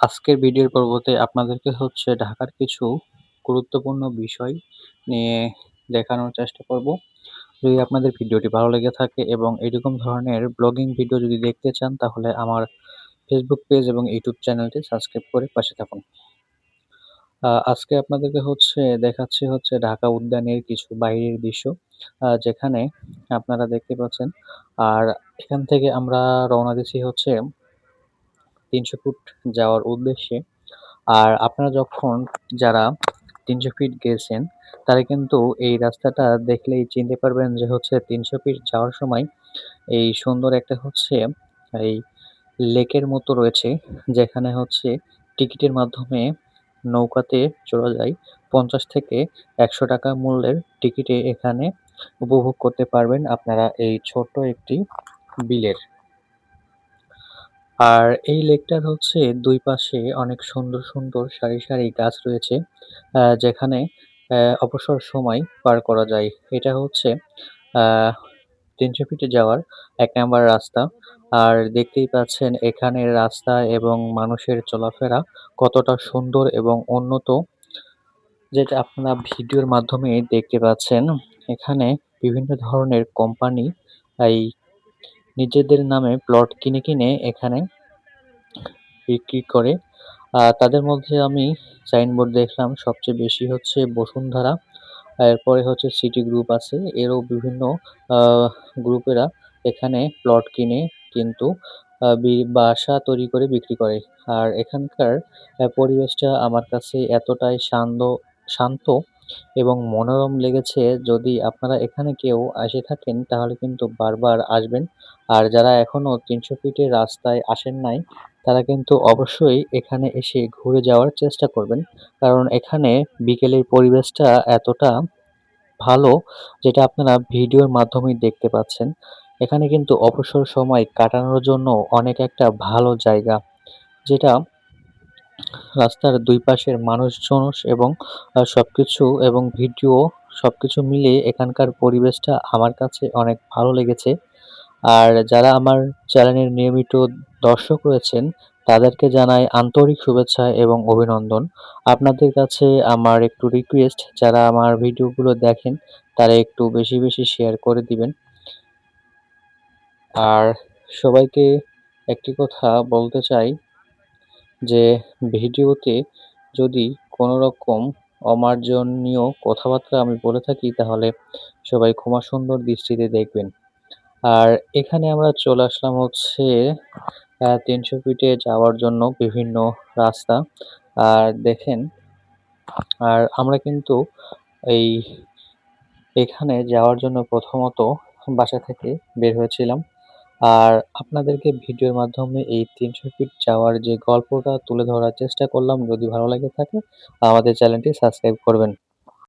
আজকের ভিডিওর পর্বতে আপনাদেরকে হচ্ছে ঢাকার কিছু গুরুত্বপূর্ণ বিষয় নিয়ে দেখানোর চেষ্টা করব। যদি আপনাদের ভিডিওটি ভালো লেগে থাকে এবং এরকম ধরনের ব্লগিং ভিডিও যদি দেখতে চান তাহলে আমার ফেসবুক পেজ এবং ইউটিউব চ্যানেলটি সাবস্ক্রাইব করে পাশে থাকুন। আজকে আপনাদেরকে হচ্ছে দেখাচ্ছি হচ্ছে ঢাকা উদ্যানের কিছু বাইরের দৃশ্য। যেখানে আপনারা দেখতে পাচ্ছেন। আর এখান থেকে আমরা রওনা দিছি হচ্ছে ৩০০ ফুট যাওয়ার উদ্দেশ্যে। আর আপনারা যখন যারা ৩০০ ফিট গেছেন, তারা কিন্তু এই রাস্তাটা দেখলেই চিনতে পারবেন যে হচ্ছে ৩০০ ফিট যাওয়ার সময় এই সুন্দর একটা হচ্ছে এই লেকের মতো রয়েছে, যেখানে হচ্ছে টিকিটের মাধ্যমে নৌকাতে চড়া যায়। ৫০ থেকে ৳১০০ মূল্যের টিকিটে এখানে উপভোগ করতে পারবেন আপনারা এই ছোট্ট একটি বিলের। আর এই লেকটার হচ্ছে ২ পাশে অনেক সুন্দর, সুন্দর সারি, সারি গাছ রয়েছে। যেখানে অবসর সময় পার করা যায়। এটা হচ্ছে আ ৩০০ ফিটে যাওয়ার ১ নাম্বার রাস্তা। আর দেখতেই পাচ্ছেন এখানের রাস্তা এবং মানুষের চলাফেরা কতটা সুন্দর এবং উন্নত, যেটা আপনারা ভিডিওর মাধ্যমে দেখতে পাচ্ছেন। এখানে বিভিন্ন ধরনের কোম্পানি এই নিজেদের নামে প্লট কিনে, কিনে এখানে বিক্রি করে। তাদের মধ্যে আমি সাইনবোর্ড দেখলাম সবচেয়ে বেশি হচ্ছে বসুন্ধরা, এরপরে হচ্ছে সিটি গ্রুপ আছে। এরও বিভিন্ন আ গ্রুপেরা এখানে প্লট কিনে কিন্তু বাসা তৈরি করে বিক্রি করে। আর এখানকার পরিবেশটা আমার কাছে এতটাই শান্ত এবং মনোরম লেগেছে। যদি আপনারা এখানে কেউ এসে থাকেন তাহলে কিন্তু বারবার আসবেন। আর যারা এখনো ৩০০ ফিটের রাস্তায় আসেন নাই, তারা কিন্তু অবশ্যই এখানে এসে ঘুরে যাওয়ার চেষ্টা করবেন। কারণ এখানে বিকেলের পরিবেশটা এতটা ভালো, যেটা আপনারা ভিডিওর মাধ্যমেই দেখতে পাচ্ছেন। এখানে কিন্তু অবসর সময় কাটানোর জন্য অনেক একটা ভালো জায়গা, যেটা রাস্তার ২ পাশের মানুষজন এবং সবকিছু এবং ভিডিও সবকিছু মিলিয়ে এখানকার পরিবেশটা আমার কাছে অনেক ভালো লেগেছে। আর যারা আমার চ্যানেলের নিয়মিত দর্শক রয়েছেন, তাদেরকে জানাই আন্তরিক শুভেচ্ছা এবং অভিনন্দন। আপনাদের কাছে আমার একটু রিকোয়েস্ট, যারা আমার ভিডিওগুলো দেখেন, তারা একটু বেশি, বেশি শেয়ার করে দিবেন। আর সবাইকে একটি কথা বলতে চাই যে, ভিডিওতে যদি কোনো রকম অমার্জনীয় কথাবার্তা আমি বলে থাকি, তাহলে সবাই ক্ষমা সুন্দর দৃষ্টিতে দেখবেন। আর এখানে আমরা চলে আসলাম হচ্ছে ৩০০ ফিটে যাওয়ার জন্য বিভিন্ন রাস্তা। আর দেখেন, আর আমরা কিন্তু এই এখানে যাওয়ার জন্য প্রথমত বাসা থেকে বের হয়েছিলাম। আর আপনাদেরকে ভিডিওর মাধ্যমে এই ৩০০ ফিট যাওয়ার যে গল্পটা তুলে ধরার চেষ্টা করলাম। যদি ভালো লেগে থাকে আমাদের চ্যানেলটি সাবস্ক্রাইব করবেন।